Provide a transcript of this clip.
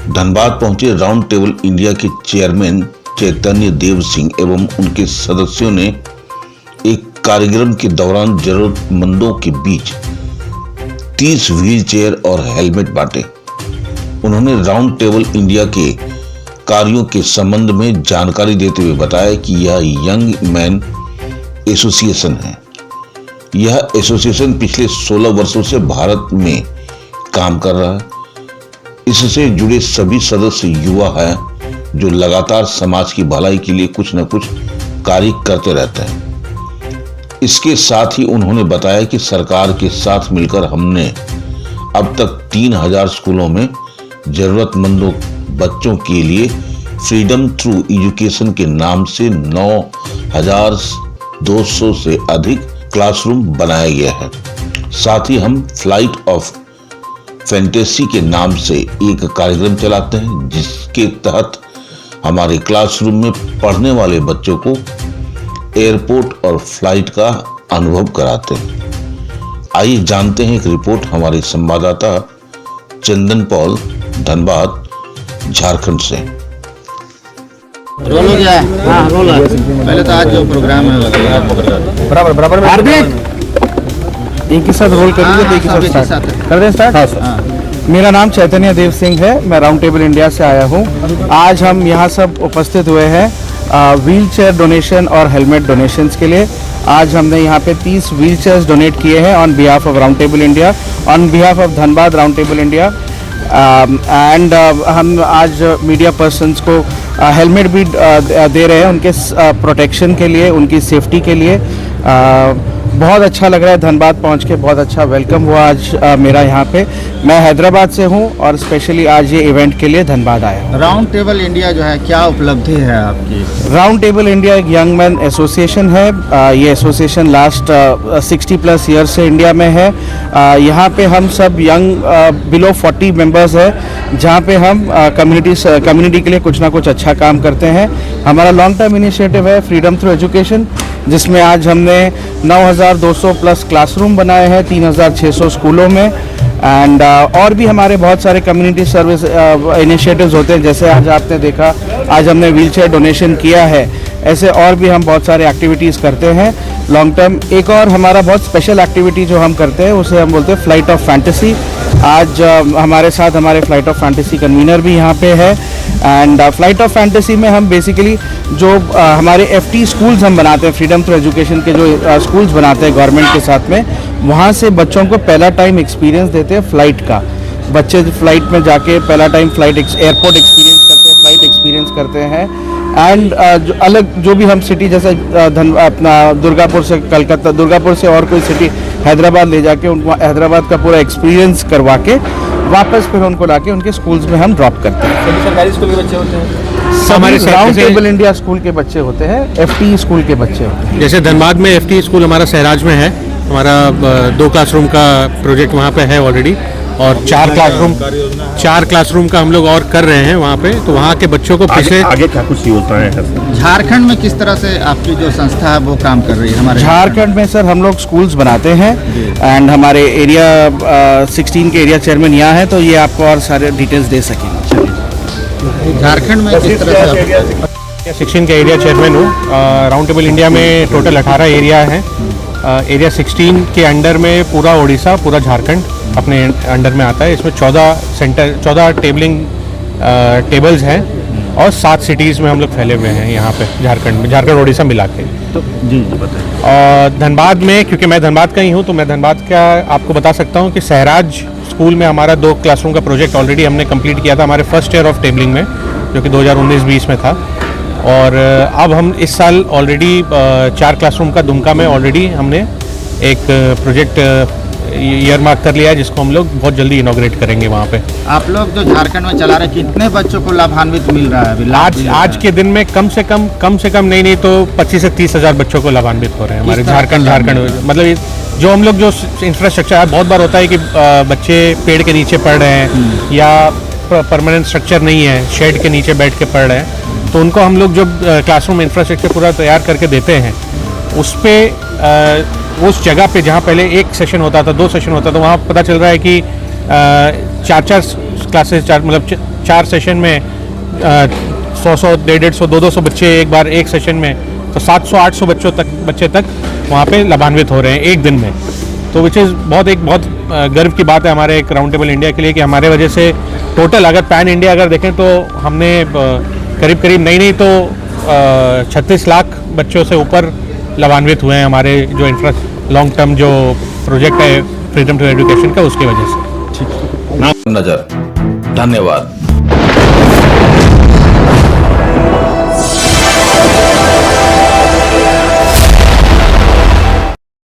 धनबाद पहुंचे round table India के chairman चैतन्य देव सिंह एवं उनके सदस्यों ने एक कार्यक्रम के दौरान जरूरतमंदों के बीच 30 व्हील चेयर और हेलमेट बांटे। उन्होंने राउंड टेबल इंडिया के कार्यों के संबंध में जानकारी देते हुए बताया कि यह यंग मैन एसोसिएशन है। यह एसोसिएशन पिछले 16 वर्षों से भारत में काम कर रहा है। इससे जुड़े सभी सदस्य युवा हैं जो लगातार समाज की भलाई के लिए कुछ न कुछ कार्य करते रहते हैं। इसके साथ ही उन्होंने बताया कि सरकार के साथ मिलकर हमने अब तक 3000 स्कूलों में जरूरतमंदों बच्चों के लिए फ्रीडम थ्रू एजुकेशन के नाम से 9200 से अधिक क्लासरूम बनाया गया है। साथ ही हम फ्लाइट ऑफ फैंटेसी के नाम से एक कार्यक्रम चलाते हैं, जिसके तहत हमारे क्लासरूम में पढ़ने वाले बच्चों को एयरपोर्ट और फ्लाइट का अनुभव कराते हैं। आइए जानते हैं एक रिपोर्ट हमारे संवाददाता चंदन पॉल धनबाद झारखंड से। रोल हो गया है? हाँ रोल है। पहले तो आज जो प्रोग्राम है बराबर एक ही साथ रोल करेंगे तो एक ही साथ स्टार्ट कर दें। स्टार्ट। हाँ। मेरा नाम चैतन्य देव सिंह है, मैं राउंड टेबल इंडिया से आया हूँ। आज हम यहाँ सब उपस्थित हुए हैं व्हील चेयर डोनेशन और हेलमेट डोनेशंस के लिए। आज हमने यहाँ पे 30 व्हील चेयर्स डोनेट किए हैं on behalf of round table India, on behalf of Dhanbad round table India. And हम आज मीडिया पर्सन्स को हेलमेट भी दे रहे हैं उनके प्रोटेक्शन के लिए, उनकी सेफ्टी के लिए। बहुत अच्छा लग रहा है धनबाद पहुंच के, बहुत अच्छा वेलकम हुआ आज मेरा यहाँ पे। मैं हैदराबाद से हूँ और स्पेशली आज ये इवेंट के लिए धनबाद आया हूँ। राउंड टेबल इंडिया जो है क्या उपलब्धि है आपकी? राउंड टेबल इंडिया एक यंग मैन एसोसिएशन है। ये एसोसिएशन लास्ट 60+ ईयर से इंडिया में है। यहाँ पे हम सब यंग बिलो 40 मेंबर्स हैं, जहाँ पे हम कम्युनिटी के लिए कुछ ना कुछ अच्छा काम करते हैं। हमारा लॉन्ग टर्म इनिशिएटिव है फ्रीडम थ्रू एजुकेशन, जिसमें आज हमने 9200+ क्लासरूम बनाए हैं 3600 स्कूलों में। एंड और भी हमारे बहुत सारे कम्युनिटी सर्विस इनिशिएटिव्स होते हैं, जैसे आज आपने देखा आज हमने व्हील चेयर डोनेशन किया है। ऐसे और भी हम बहुत सारे एक्टिविटीज़ करते हैं लॉन्ग टर्म। एक और हमारा बहुत स्पेशल एक्टिविटी जो हम करते हैं उसे हम बोलते हैं फ्लाइट ऑफ फैंटेसी। आज हमारे साथ हमारे फ्लाइट ऑफ फैंटेसी कन्वीनर भी यहाँ पे है। एंड फ्लाइट ऑफ फैंटेसी में हम बेसिकली जो हमारे FT स्कूल्स हम बनाते हैं, फ्रीडम थ्रू एजुकेशन के जो स्कूल्स बनाते हैं गवर्नमेंट के साथ में, वहाँ से बच्चों को पहला टाइम एक्सपीरियंस देते हैं फ्लाइट का। बच्चे फ्लाइट में जाके पहला टाइम एयरपोर्ट एक्सपीरियंस करते हैं, फ्लाइट एक्सपीरियंस करते हैं। एंड अलग जो भी हम सिटी जैसे अपना दुर्गापुर से कलकत्ता, दुर्गापुर से और कोई सिटी हैदराबाद ले जाके उनको हैदराबाद का पूरा एक्सपीरियंस करवा के वापस फिर उनको लाके उनके स्कूल्स में हम ड्रॉप करते हैं। सभी सरकारी स्कूल के बच्चे होते हैं? हमारे राउंड टेबल इंडिया स्कूल के बच्चे होते हैं, FT स्कूल के बच्चे होते हैं। जैसे धनबाद में FT स्कूल हमारा सहराज में है, हमारा 2 क्लासरूम का प्रोजेक्ट वहाँ पे है ऑलरेडी, और 4 क्लासरूम का हम लोग और कर रहे हैं वहाँ पे। तो वहाँ के बच्चों को पिछले आगे क्या कुछ योजनाएं हैं? झारखंड में किस तरह से आपकी जो संस्था है वो काम कर रही है? हमारे झारखंड में सर हम लोग स्कूल्स बनाते हैं। एंड हमारे एरिया 16 के एरिया चेयरमैन यहाँ है, तो ये आपको और सारे डिटेल्स दे सकेंगे। झारखंड में किस तरह से? 16 के एरिया चेयरमैन हूँ। राउंड टेबल इंडिया में टोटल 18 एरिया है। एरिया 16 के अंडर में पूरा उड़ीसा, पूरा झारखंड अपने अंडर में आता है। इसमें 14 टेबल्स हैं और 7 सिटीज़ में हम लोग फैले हुए हैं यहाँ पे झारखंड में, झारखंड उड़ीसा मिला के। तो जी बताइए। और धनबाद में, क्योंकि मैं धनबाद का ही हूँ, तो मैं धनबाद का आपको बता सकता हूँ कि सहराज स्कूल में हमारा 2 क्लासरूम का प्रोजेक्ट ऑलरेडी हमने कंप्लीट किया था हमारे फर्स्ट ईयर ऑफ टेबलिंग में, जो कि 2019-20 में था। और अब हम इस साल ऑलरेडी 4 क्लासरूम का दुमका में ऑलरेडी हमने एक प्रोजेक्ट ईयर मार्क कर लिया है, जिसको हम लोग बहुत जल्दी इनॉग्रेट करेंगे वहाँ पे। आप लोग जो झारखंड में चला रहे, कितने बच्चों को लाभान्वित मिल रहा है? आज के दिन में कम से कम नहीं तो 25 से 30 हज़ार बच्चों को लाभान्वित हो रहे हैं हमारे झारखंड। मतलब जो हम लोग जो इंफ्रास्ट्रक्चर, बहुत बार होता है कि बच्चे पेड़ के नीचे पढ़ रहे हैं या परमानेंट स्ट्रक्चर नहीं है, शेड के नीचे बैठ के पढ़ रहे हैं, तो उनको हम लोग जो क्लासरूम इंफ्रास्ट्रक्चर पूरा तैयार करके देते हैं, उस पर उस जगह पे जहाँ पहले 1 सेशन होता था, 2 सेशन होता था, वहाँ पता चल रहा है कि 4 क्लासेस, मतलब 4 सेशन में 100 150 200 बच्चे एक बार एक सेशन में, तो 700-800 बच्चे तक वहाँ पे लाभान्वित हो रहे हैं एक दिन में। तो विच इज़ बहुत गर्व की बात है हमारे एक राउंड टेबल इंडिया के लिए कि हमारे वजह से टोटल अगर पैन इंडिया अगर देखें तो हमने करीब नहीं तो 36 लाख बच्चों से ऊपर लाभान्वित हुए हैं हमारे जो लॉन्ग टर्म जो प्रोजेक्ट है फ्रीडम टू एजुकेशन का, उसकी वजह से। नजर। धन्यवाद।